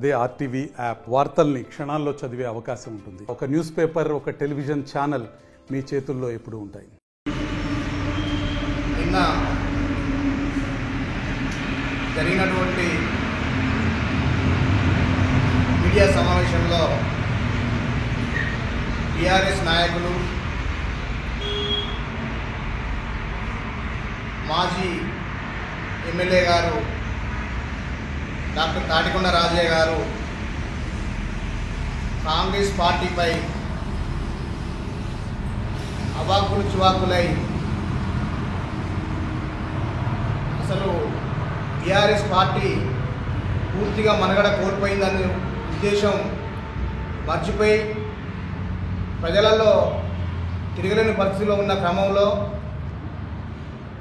అదే RTV app వార్తల్ని క్షణాల్లో చదివే అవకాశం ఉంటుంది. ఒక న్యూస్ పేపర్, ఒక టెలివిజన్ ఛానల్ మీ చేతుల్లో ఎప్పుడూ ఉంటాయి. నిన్న జరిగినటువంటి మీడియా సమావేశంలో టీఆర్ఎస్ నాయకులు, మాజీ ఎమ్మెల్యే గారు డాక్టర్ తాటికొండ రాజయ్య గారు కాంగ్రెస్ పార్టీపై అవాకులు చివాకులై అసలు టీఆర్ఎస్ పార్టీ పూర్తిగా మనుగడ కోల్పోయిందనే ఉద్దేశం మర్చిపోయి ప్రజలలో తిరగలేని పరిస్థితిలో ఉన్న క్రమంలో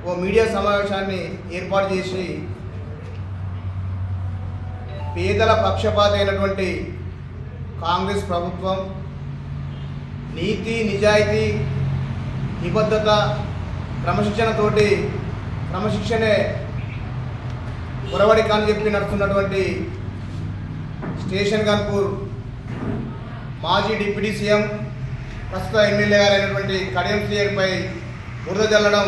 ఓ మీడియా సమావేశాన్ని ఏర్పాటు చేసి పేదల పక్షపాత అయినటువంటి కాంగ్రెస్ ప్రభుత్వం నీతి, నిజాయితీ, నిబద్ధత, క్రమశిక్షణే పొరవడి కాని చెప్పి నడుస్తున్నటువంటి స్టేషన్ గన్పూర్ మాజీ డిప్యూటీ సీఎం, ప్రస్తుత ఎమ్మెల్యే గారు అయినటువంటి కడియం శ్రీహరిపై బురద జల్లడం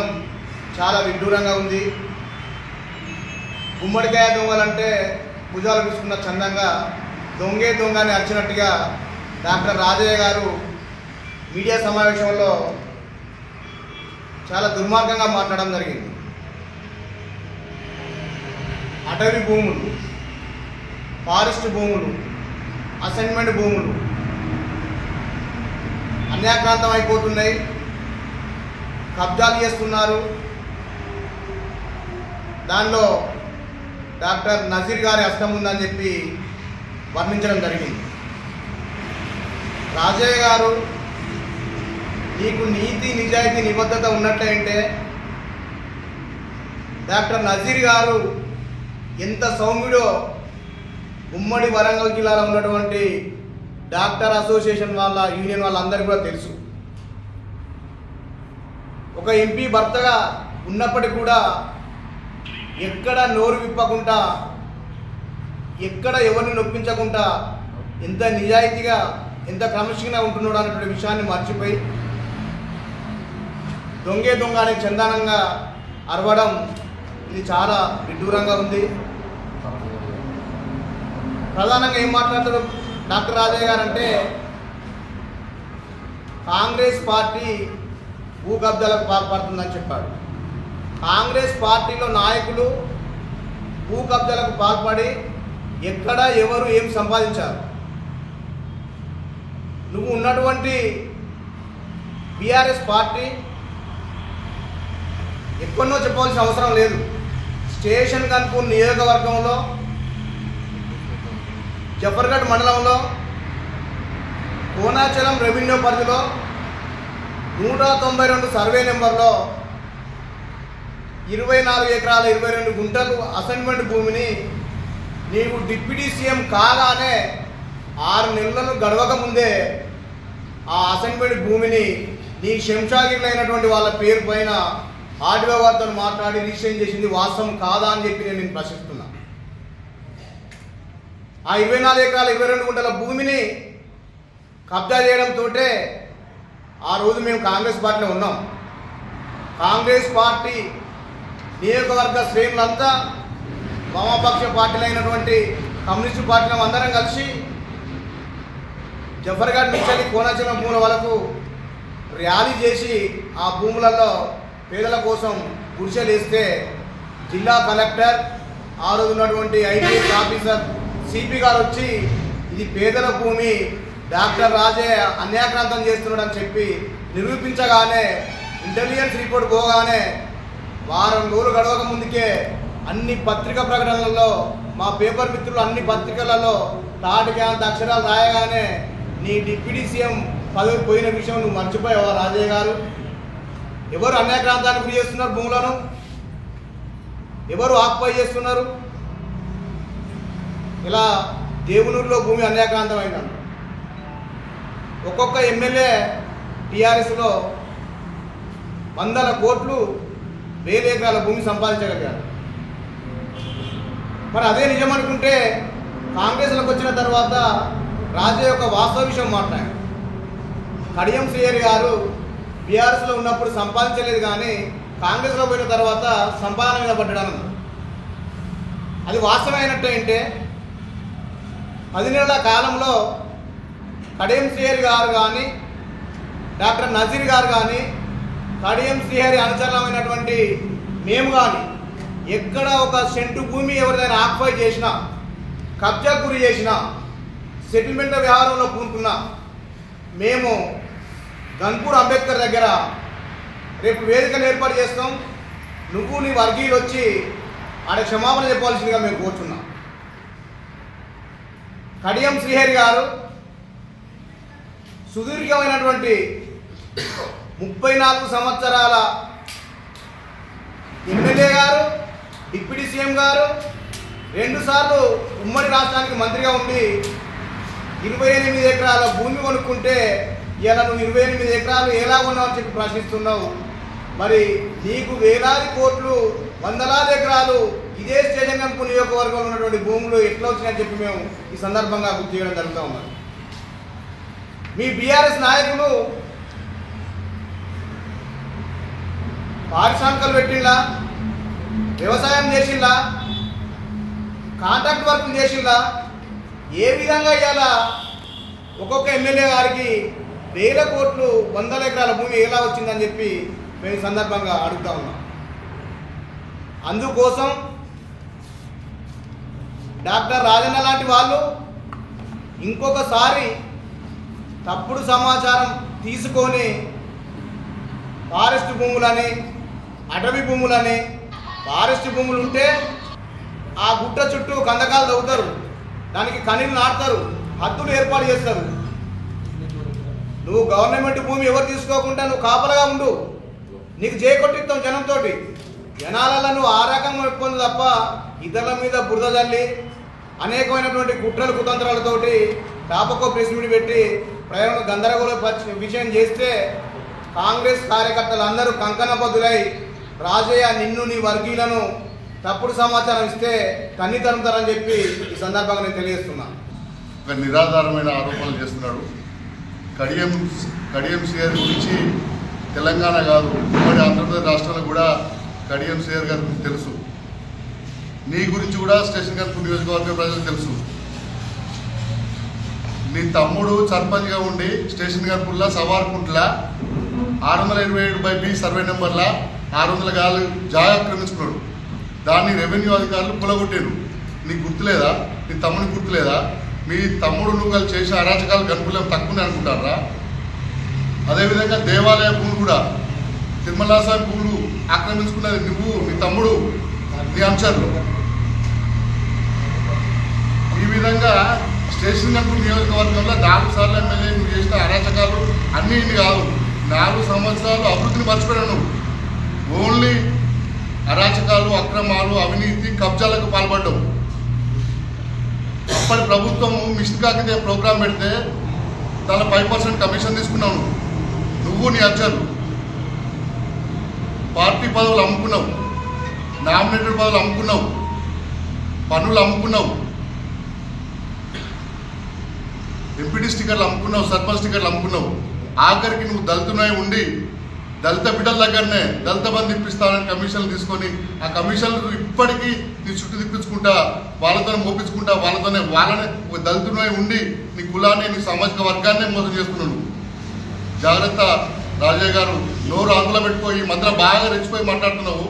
చాలా విడ్డూరంగా ఉంది. గుమ్మడికాయ దొంగలంటే భుజాలు తీసుకున్న చందంగా దొంగే దొంగని అరిచినట్టుగా డాక్టర్ రాజయ్య గారు మీడియా సమావేశంలో చాలా దుర్మార్గంగా మాట్లాడడం జరిగింది. అటవీ భూములు, ఫారెస్ట్ భూములు, అసైన్మెంట్ భూములు అన్యాక్రాంతం అయిపోతున్నాయి, కబ్జాలు చేస్తున్నారు. దానిలో డాక్టర్ నజీర్ గారి హస్తం ఉందని చెప్పి వర్ణించడం జరిగింది. రాజయ్య గారు, నీకు నీతి, నిజాయితీ, నిబద్ధత ఉన్నట్లయితే డాక్టర్ నజీర్ గారు ఎంత సౌమ్యుడో ఉమ్మడి వరంగల్ జిల్లాలో ఉన్నటువంటి డాక్టర్ అసోసియేషన్ యూనియన్ వాళ్ళందరికీ కూడా తెలుసు. ఒక ఎంపీ భర్తగా ఉన్నప్పటికీ కూడా ఎక్కడ నోరు విప్పకుండా, ఎక్కడ ఎవరిని నొప్పించకుండా ఎంత నిజాయితీగా, ఎంత క్రమశిక్షణగా ఉంటున్నాడు అనేటువంటి విషయాన్ని మర్చిపోయి దొంగే దొంగ అనే చందానంగా అరవడం ఇది చాలా విడ్డూరంగా ఉంది. ప్రధానంగా ఏం మాట్లాడతాడు డాక్టర్ రాజయ్య గారు అంటే, కాంగ్రెస్ పార్టీ భూ కబ్జాలకు పాల్పడుతుందని చెప్పాడు. కాంగ్రెస్ పార్టీలో నాయకులు భూ కబ్జాలకు పాల్పడి ఎక్కడ ఎవరు ఏం సంపాదించారు? నువ్వు ఉన్నటువంటి బీఆర్ఎస్ పార్టీ ఎక్కడో చెప్పవలసిన అవసరం లేదు. స్టేషన్ గన్పూర్ నియోజకవర్గంలో జఫర్గఢ్ మండలంలో కోనాచలం రెవెన్యూ పరిధిలో 192 సర్వే నెంబర్లో 24 ఎకరాల 22 గుంటలు అసైన్మెంట్ భూమిని నీవు డిప్యూటీ సీఎం కాగానే 6 నెలలు గడవక ముందే ఆ అసైన్మెంట్ భూమిని నీ శంషాగిరిలో అయినటువంటి వాళ్ళ పేరు పైన ఆర్డీఓ వారితో మాట్లాడి రిజిస్ట్రేషన్ చేసింది వాస్తవం కాదా అని చెప్పి నేను ప్రశ్నిస్తున్నా. ఆ 24 ఎకరాల 22 గుంటల భూమిని కబ్జా చేయడంతో ఆ రోజు మేము కాంగ్రెస్ పార్టీలో ఉన్నాం. కాంగ్రెస్ పార్టీ నియోజకవర్గ శ్రేణులంతా వామపక్ష పార్టీలు అయినటువంటి కమ్యూనిస్టు పార్టీలు అందరం కలిసి జఫర్గఢ్ నుంచి కోనాచలం భూముల వరకు ర్యాలీ చేసి ఆ భూములలో పేదల కోసం గుడిసెలు వేస్తే జిల్లా కలెక్టర్, ఆ రోజు ఉన్నటువంటి ఐపీఎస్ ఆఫీసర్ సిపి గారు వచ్చి ఇది పేదల భూమి, డాక్టర్ రాజయ్య అన్యాక్రాంతం చేస్తున్నాడని చెప్పి నిరూపించగానే ఇంటెలిజెన్స్ రిపోర్ట్ పోగానే వారం రోజులు గడవక ముందుకే అన్ని పత్రికా ప్రకటనలలో, మా పేపర్ మిత్రులు అన్ని పత్రికలలో తాటికాంత అక్షరాలు రాయగానే నీ డిప్యూటీ సీఎం పదవి పోయిన విషయం నువ్వు మర్చిపోయావా రాజయ్య గారు? ఎవరు అన్యాక్రాంతానికి గురి చేస్తున్నారు? భూములను ఎవరు ఆక్యుపై చేస్తున్నారు? ఇలా దేవునూరులో భూమి అన్యాక్రాంతమైందంట. ఒక్కొక్క ఎమ్మెల్యే టీఆర్ఎస్లో 100 కోట్లు 1000 ఎకరాల భూమి సంపాదించగలిగారు. మరి అదే నిజం అనుకుంటే కాంగ్రెస్లోకి వచ్చిన తర్వాత రాజయ్య యొక్క వాస్తవ విషయం మాట్లాడారు. కడియం శ్రీహరి గారు బీఆర్ఎస్లో ఉన్నప్పుడు సంపాదించలేదు, కానీ కాంగ్రెస్లో పోయిన తర్వాత సంపాదన మీద పడ్డాను. అది వాస్తవమైనట్టయితే 10 నెలల కాలంలో కడియం శ్రీహరి గారు కానీ, డాక్టర్ నజీర్ గారు కానీ, కడియం శ్రీహరి అనుచరులమైనటువంటి మేము కానీ ఎక్కడ ఒక సెంటు భూమి ఎవరిదైనా ఆక్యుపై చేసినా, కబ్జా గురి చేసినా, సెటిల్మెంట్ వ్యవహారంలో పూనుకున్నా మేము గన్పూర్ అంబేద్కర్ దగ్గర రేపు వేదికను ఏర్పాటు చేస్తాం. నువ్వు నీ వర్గీయులు వచ్చి ఆడ క్షమాపణ చెప్పాల్సిందిగా మేము కోరుతున్నాం. కడియం శ్రీహరి గారు సుదీర్ఘమైనటువంటి 34 సంవత్సరాల ఎమ్మెల్యే గారు, డిప్యూటీ సీఎం గారు, 2 సార్లు ఉమ్మడి రాష్ట్రానికి మంత్రిగా ఉండి 28 ఎకరాల భూమి కొనుక్కుంటే ఇలా నువ్వు 28 ఎకరాలు ఎలా ఉన్నావు అని చెప్పి ప్రశ్నిస్తున్నావు. మరి నీకు వేలాది కోట్లు, వందలాది ఎకరాలు ఇదే స్టేషన్ గన్పూర్ నియోజకవర్గంలో ఉన్నటువంటి భూములు ఎట్లా వచ్చినాయని చెప్పి మేము ఈ సందర్భంగా గుర్తు చేయడం జరుగుతూ ఉన్నది. మీ బీఆర్ఎస్ నాయకులు పారిశ్రామికలు పెట్టిందా, వ్యవసాయం చేసిందా, కాంట్రాక్ట్ వర్క్ చేసిందా, ఏ విధంగా ఇవాళ ఒక్కొక్క ఎమ్మెల్యే గారికి వేల కోట్లు, వందల ఎకరాల భూమి ఎలా వచ్చిందని చెప్పి మేము ఈ సందర్భంగా అడుగుతా ఉన్నాం. అందుకోసం డాక్టర్ రాజన్న లాంటి వాళ్ళు ఇంకొకసారి తప్పుడు సమాచారం తీసుకొని ఫారెస్ట్ భూములని, అటవీ భూములని, ఫారెస్ట్ భూములు ఉంటే ఆ గుట్ట చుట్టూ కందకాలు తవ్వుతారు, దానికి కనీళ్ళు నాటుతారు, హద్దులు ఏర్పాటు చేస్తారు. నువ్వు గవర్నమెంట్ భూమి ఎవరు తీసుకోకుండా నువ్వు కాపలగా ఉండు, నీకు చేకొట్టిస్తాం జనంతో. జనాలలో నువ్వు ఆ రకంగా పెట్టుకుంది తప్ప ఇతరుల మీద బురద జల్లి అనేకమైనటువంటి కుట్రలు కుతంత్రాలతోటి టాపకో ప్రెస్ మీట్ పెట్టి ప్రజలను గందరగోళ విషయం చేస్తే కాంగ్రెస్ కార్యకర్తలు అందరూ కంకణబద్దులై రాజయ్య నిన్ను, నీ వర్గీయులను తప్పుడు సమాచారం ఇస్తే కన్ని తరుముతారని చెప్పి ఈ సందర్భంగా నేను తెలియజేస్తున్నాను. ఒక నిరాధారమైన ఆరోపణలు చేస్తున్నాడు. కడియం శ్రీహరి గురించి తెలంగాణ కాదు, ఉమ్మడి ఆంధ్రప్రదేశ్ రాష్ట్రంలో కూడా కడియం శ్రీహరి గారి గురించి తెలుసు. నీ గురించి కూడా స్టేషన్ గన్పూర్ నియోజకవర్గ ప్రజలకు తెలుసు. నీ తమ్ముడు సర్పంచ్గా ఉండి స్టేషన్ గన్పూర్లో సవార్కుంట్లా 627/B సర్వే నెంబర్ల 600 గాలు జాగా ఆక్రమించుకున్నాడు. దాన్ని రెవెన్యూ అధికారులు కూలగొట్టారు. నీకు గుర్తులేదా? నీ తమ్ముడికి గుర్తులేదా? మీ తమ్ముడు నువ్వు కలిసి చేసిన అరాచకాలు గన్పూర్లో తక్కువనే అనుకుంటారా? అదేవిధంగా దేవాలయ భూములు కూడా, తిరుమల స్వామి భూములు ఆక్రమించుకున్నది నువ్వు, నీ తమ్ముడు, నీ అంశాలు. ఈ విధంగా స్టేషన్ గన్పూర్ నియోజకవర్గంలో 4 సార్లు ఎమ్మెల్యే నువ్వు చేసిన అరాచకాలు అన్నీ ఇన్ని కాదు. 4 సంవత్సరాలు అభివృద్ధిని మర్చిపోయాను. ఓన్లీ అరాచకాలు, అక్రమాలు, అవినీతి, కబ్జాలకు పాల్పడ్డావు. అప్పటి ప్రభుత్వము మిషన్ కాకతీయ ప్రోగ్రాం పెడితే దాని 5% కమిషన్ తీసుకున్నావు. నువ్వు నీ అర్జర్లు పార్టీ పదవులు అమ్ముకున్నావు, నామినేటెడ్ పదవులు అమ్ముకున్నావు, పన్నులు అమ్ముకున్నావు, ఎంపీటీ స్టిక్కర్లు అమ్ముకున్నావు, సర్పంచ్ స్టిక్కర్లు అమ్ముకున్నావు. ఆఖరికి నువ్వు దళితునై ఉండి దళిత బిడ్డల దగ్గరనే దళిత బంధు ఇప్పిస్తానని కమిషన్లు తీసుకొని ఆ కమిషన్లు ఇప్పటికీ నీ చుట్టూ తిప్పించుకుంటా, వాళ్ళతోనే మోపించుకుంటా, వాళ్ళనే ఒక దళితునై ఉండి నీ కులాన్ని, నీ సామాజిక వర్గాన్నే మోసం చేస్తున్నావు. జాగ్రత్త రాజయ్య గారు, నోరు అందులో పెట్టుకోయి మంత్రం బాగా రెచ్చిపోయి మాట్లాడుతున్నావు.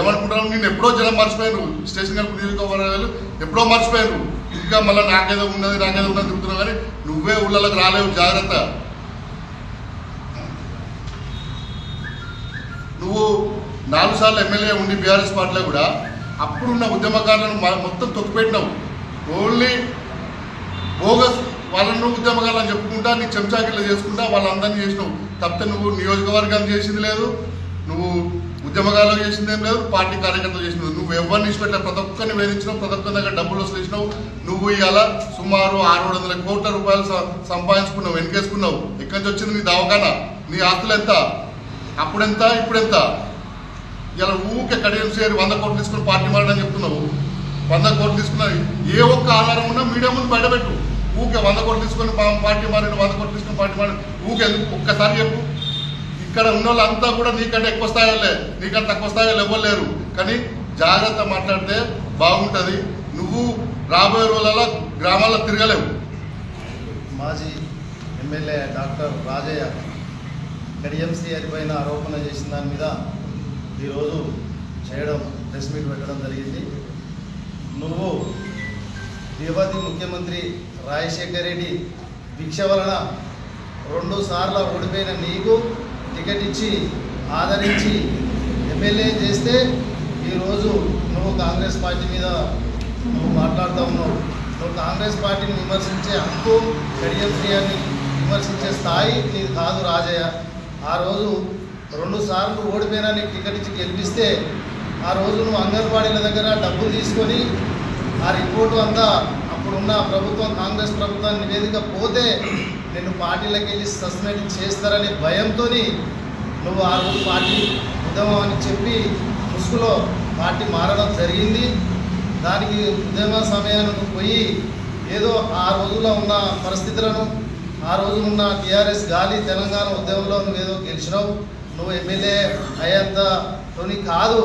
ఏమనుకుంటున్నావు? నేను ఎప్పుడో జనం మర్చిపోయారు, స్టేషన్ గన్పూర్ నియోజకవర్గాలు ఎప్పుడో మర్చిపోయారు. ఇంకా మళ్ళీ నాకేదో ఉన్నది తిరుగుతున్నావు, కానీ నువ్వే ఊళ్ళలోకి రాలేవు. జాగ్రత్త. నువ్వు 4 సార్లు ఎమ్మెల్యే ఉండి బీఆర్ఎస్ పార్టీలో కూడా అప్పుడున్న ఉద్యమకారులను మొత్తం తొక్కిపెట్టినావు. ఓన్లీ బోగస్ వాళ్ళను ఉద్యమకారులను చెప్పుకుంటా, నీ చెంచాకిళ్ళు చేసుకుంటా వాళ్ళందరినీ చేసినావు. తప్పితే నువ్వు నియోజకవర్గాన్ని చేసింది లేదు, నువ్వు ఉద్యమకారులు చేసిందేం లేదు, పార్టీ కార్యకర్తలు చేసినావు. నువ్వు ఎవరిని ఇష్టపెట్టావు, ప్రతి ఒక్కరిని వేధించినావు, ప్రతి ఒక్కరి దగ్గర డబ్బులు వసూలించినావు. నువ్వు ఇవాళ సుమారు 600 కోట్ల రూపాయలు సంపాదించుకున్నావు, వెనకేసుకున్నావు. ఎక్కడి నుంచి వచ్చింది నీ దవాఖానా? నీ ఆస్తులు ఎంత? అప్పుడెంత, ఇప్పుడెంత? ఇలా ఊకే కడియం శ్రీహరి 100 కోట్లు తీసుకుని పార్టీ మారని చెప్తున్నావు. 100 కోట్లు తీసుకున్నది ఏ ఒక్క ఆధారం ఉన్నా మీడియా ముందు బయటపెట్టు. ఊకే 100 కోట్లు తీసుకొని పార్టీ మారిన 100 కోట్లు తీసుకుని పార్టీ మారి ఊకే ఒక్కసారి చెప్పు. ఇక్కడ ఉన్న వాళ్ళంతా కూడా నీకంటే ఎక్కువ స్థాయిలే, నీకంటే తక్కువ స్థాయిలో ఎవరు లేరు. కానీ జాగ్రత్త మాట్లాడితే బాగుంటుంది. నువ్వు రాబోయే రోజులలో గ్రామాల్లో తిరగలేవు. మాజీ ఎమ్మెల్యే డాక్టర్ రాజయ్య కడియంసీఆర్ పైన ఆరోపణ చేసిన దాని మీద ఈరోజు చేయడం ప్రెస్ మీట్ పెట్టడం జరిగింది. నువ్వు దేవాది ముఖ్యమంత్రి రాజశేఖర్ రెడ్డి భిక్ష వలన 2 సార్లు ఓడిపోయిన నీకు టికెట్ ఇచ్చి ఆదరించి ఎమ్మెల్యే చేస్తే ఈరోజు నువ్వు కాంగ్రెస్ పార్టీ మీద నువ్వు మాట్లాడుతూ ఉన్నావు. నువ్వు కాంగ్రెస్ పార్టీని విమర్శించే హక్కు, కడియంసీఆర్ని విమర్శించే స్థాయి నీది కాదు రాజయ్య. ఆ రోజు 2 సార్లు ఓడిపోయినా నీకు టికెట్ ఇచ్చి గెలిపిస్తే ఆ రోజు నువ్వు అంగన్వాడీల దగ్గర డబ్బులు తీసుకొని ఆ రిపోర్టు అంతా అప్పుడున్న ప్రభుత్వం కాంగ్రెస్ ప్రభుత్వం నివేదిక పోతే నిన్ను పార్టీలకు వెళ్ళి సస్పెండ్ చేస్తారనే భయంతో నువ్వు ఆ రోజు పార్టీ ఉద్యమం అని చెప్పి ముసుగులో పార్టీ మారడం జరిగింది. దానికి ఉద్యమ సమయానికి పోయి ఏదో ఆ రోజుల్లో ఉన్న పరిస్థితులను, ఆ రోజు ఉన్న టీఆర్ఎస్ గాలి తెలంగాణ ఉద్యమంలో నువ్వేదో గెలిచినావు. నువ్వు ఎమ్మెల్యే అయ్యేంతతోని కాదు,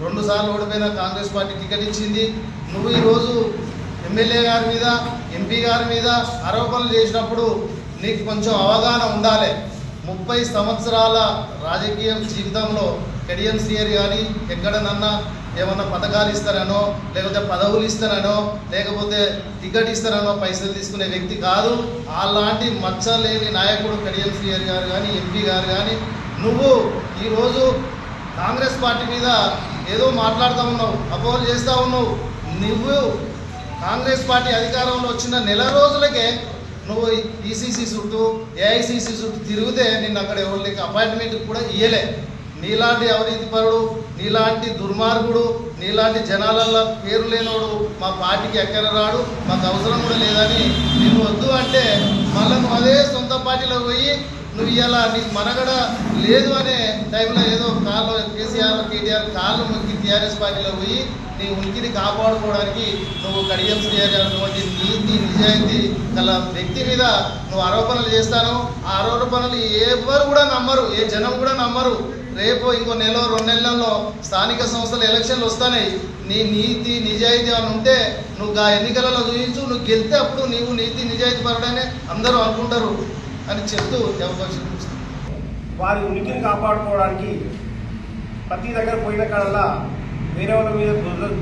2 సార్లు ఓడిపోయిన కాంగ్రెస్ పార్టీ టికెట్ ఇచ్చింది. నువ్వు ఈరోజు ఎమ్మెల్యే గారి మీద, ఎంపీ గారి మీద ఆరోపణలు చేసినప్పుడు నీకు కొంచెం అవగాహన ఉండాలి. 30 సంవత్సరాల రాజకీయ జీవితంలో కడియంసీఆర్ కానీ ఎక్కడనన్నా ఏమన్నా పథకాలు ఇస్తారనో, లేకపోతే పదవులు ఇస్తారనో, లేకపోతే టికెట్ ఇస్తారనో పైసలు తీసుకునే వ్యక్తి కాదు. అలాంటి మచ్చలేని నాయకుడు కడియంసీఆర్ గారు కానీ, ఎంపీ గారు కానీ. నువ్వు ఈరోజు కాంగ్రెస్ పార్టీ మీద ఏదో మాట్లాడుతూ ఉన్నావు, అపోహలు చేస్తూ ఉన్నావు. నువ్వు కాంగ్రెస్ పార్టీ అధికారంలో వచ్చిన నెల రోజులకే నువ్వు ఈసీసీ చుట్టూ, ఏఐసీసీ చుట్టూ తిరిగితే నిన్ను అక్కడ ఎవరికి అపాయింట్మెంట్ కూడా ఇయ్యలే. నీలాంటి అవినీతిపరుడు, నీలాంటి దుర్మార్గుడు, నీలాంటి జనాలల్లో పేరు లేనోడు మా పార్టీకి ఎక్కడ రాడు, మాకు అవసరం కూడా లేదని నిన్ను వద్దు అంటే మళ్ళీ నువ్వు అదే సొంత పార్టీలో పోయి నువ్వు ఇవాళ నీకు మనగడ లేదు అనే టైంలో ఏదో కాళ్ళు కేసీఆర్ కేటీఆర్ కాళ్ళు మొక్కి టీఆర్ఎస్ పార్టీలో పోయి నీ ఉనికిని కాపాడుకోవడానికి నువ్వు కడియంసీఆర్ అటువంటి నీతి నిజాయితీ గల వ్యక్తి మీద నువ్వు ఆరోపణలు చేస్తాను. ఆ ఆరోపణలు ఎవరు కూడా నమ్మరు, ఏ జనం కూడా నమ్మరు. రేపు ఇంకో నెల 2 నెలల్లో స్థానిక సంస్థల ఎలక్షన్లు వస్తున్నాయి. నీ నీతి నిజాయితీ అని ఉంటే నువ్వు ఆ ఎన్నికలలో చూపించు, నువ్వు గెలితే అప్పుడు నీవు నీతి నిజాయితీ పరుడనే అందరూ అనుకుంటారు అని చెప్తూ అవకాశం ఇస్తాను. వారి ఉనికిని కాపాడుకోవడానికి ప్రతి దగ్గర పోయిన కాడల్లా వేరే వాళ్ళ మీద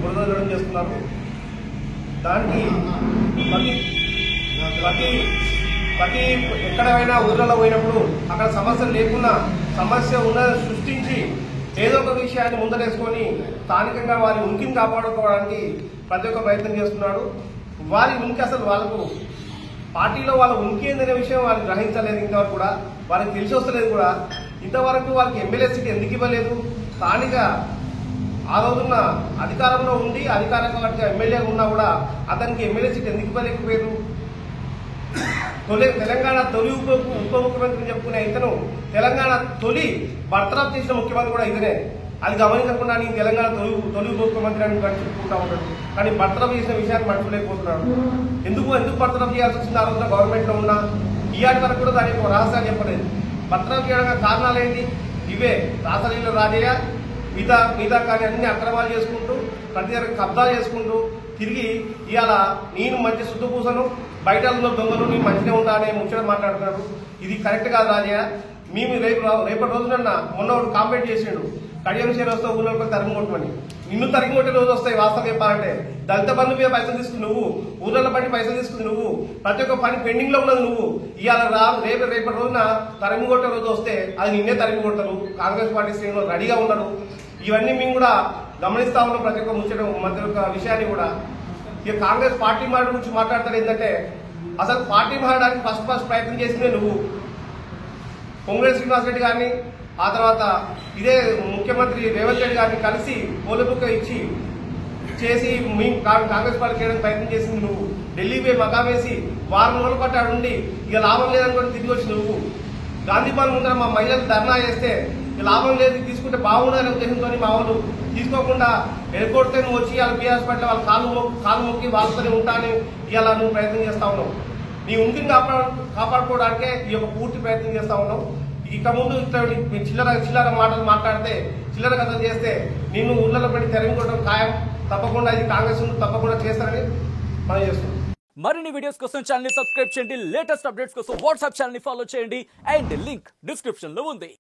బురదలడం చేస్తున్నారు. దానికి ప్రతి ఎక్కడైనా ఊర్లలో పోయినప్పుడు అక్కడ సమస్యలు లేకుండా సమస్య ఉన్నది సృష్టించి ఏదో ఒక విషయాన్ని ముందరేసుకొని స్థానికంగా వారి ఉనికిని కాపాడుకోవడానికి ప్రతి ఒక్క ప్రయత్నం చేస్తున్నాడు. వారి ఉనికి అసలు వాళ్ళకు పార్టీలో వాళ్ళ ఉనికి ఏందనే విషయం వాళ్ళకి గ్రహించలేదు. ఇంతవరకు కూడా వాళ్ళకి తెలిసి వస్తలేదు కూడా. ఇంతవరకు వాళ్ళకి ఎమ్మెల్యే సీట్ ఎందుకు ఇవ్వలేదు? స్థానిక ఆ రోజున్న అధికారంలో ఉండి అధికారిక ఎమ్మెల్యే ఉన్నా కూడా అతనికి ఎమ్మెల్యే సీట్ ఎందుకు ఇవ్వలేకపోయారు? తెలంగాణ తొలి ఉప ముఖ్యమంత్రిని చెప్పుకునే ఇతను తెలంగాణ తొలి బర్తరఫ్ చేసిన ముఖ్యమంత్రి కూడా ఇతనే. అది గమనించకుండా నేను తెలంగాణ తొలి ఉప ముఖ్యమంత్రి అని చెప్పుకుంటా ఉంటాడు. కానీ బర్తరఫ్ చేసిన విషయాన్ని మర్చిపోలేకపోతున్నాడు. ఎందుకు బర్తరఫ్ చేయాల్సి వచ్చింది? ఆ రోజున గవర్నమెంట్ లో ఉన్నా ఈయాటి వరకు కూడా దానికి రహస్యాలు చెప్పలేదు. బర్తరఫ్ చేయడానికి కారణాలు ఏంటి? ఇవే రాసలీల రాజయ్య మిగతా కానీ అన్ని అక్రమాలు చేసుకుంటూ ప్రతి దగ్గర కబ్జాలు చేసుకుంటూ తిరిగి ఇవాళ నేను మంచి శుద్ధ పూసను, బయట దొంగలు నేను మంచిగా ఉంటా అనే ముచ్చట మాట్లాడుతున్నాడు. ఇది కరెక్ట్ కాదు రాజయ్య. మేము రేపటి రోజున మొన్న ఒకటి కాంప్లైంట్ చేసిండు, కడియంసీఆర్ వస్తే ఊళ్ళో తరిమి కొట్టమని. నిన్ను తరిమి కొట్టే రోజు వస్తాయి. వాస్తవం చెప్పాలంటే దళిత బంధు మీద పైసలు తీసుకుని నువ్వు, ఊళ్ళలో పడి పైసలు తీసుకుని నువ్వు, ప్రతి ఒక్క పని పెండింగ్ లో ఉన్నది నువ్వు. ఇవాళ రేపటి రోజున తరిమి కొట్టే రోజు వస్తే అది నిన్నే తరిమి కొడతారు. కాంగ్రెస్ పార్టీ శ్రేణులు రెడీగా ఉన్నారు. ఇవన్నీ మేము కూడా గమనిస్తా ఉన్నాం. ప్రతి ఒక్క ముచ్చట ప్రతి ఒక్క విషయాన్ని కూడా. ఇక కాంగ్రెస్ పార్టీ మారడం గురించి మాట్లాడతారు. ఏంటంటే అసలు పార్టీ మారడానికి ఫస్ట్ ప్రయత్నం చేసిందే నువ్వు. పొంగులేటి శ్రీనివాస్ రెడ్డి గారిని, ఆ తర్వాత ఇదే ముఖ్యమంత్రి రేవంత్ రెడ్డి గారిని కలిసి పోలిబుక్క ఇచ్చి చేసి మేము కాంగ్రెస్ పార్టీ చేయడానికి ప్రయత్నం చేసింది నువ్వు. ఢిల్లీ పోయి మకా వేసి వారం రోజుల పాటు ఆడు ఉండి ఇక లాభం లేదనుకోని తిరిగి వచ్చి నువ్వు గాంధీ భవన్ ముందర మా మహిళలు ధర్నా చేస్తే లాభం లేదు తీసుకుంటే బాగుండదనే ఉద్దేశంతో మా వాళ్ళు తీసుకోకుండా ఎడగొడితే నువ్వు వచ్చి వాళ్ళ బీఆర్ఎస్ పార్టీ వాళ్ళ కాలు మొక్కి వాళ్ళతోనే ఉంటానని ఇలా నువ్వు ప్రయత్నం చేస్తా ఉన్నావు. నీ ఉనికిని కాపాడుకోవడానికే ఈ యొక్క పూర్తి ప్రయత్నం చేస్తా ఉన్నావు. ఇక ముందు చిల్లర మాటలు మాట్లాడితే చిల్లర కథలు చేస్తే నిన్ను ఊళ్ళలో పెట్టి తెరగొట్టడం ఖాయం. తప్పకుండా ఇది కాంగ్రెస్ తప్పకుండా చేస్తారని మనం చేస్తున్నాం. మరిన్ని వీడియోస్ కోసం ఛానల్ ని సబ్స్క్రైబ్ చేయండి. లేటెస్ట్ అప్డేట్స్ కోసం వాట్సాప్ ఛానల్ ని ఫాలో చేయండి. అండ్ లింక్ డిస్క్రిప్షన్ లో ఉంది.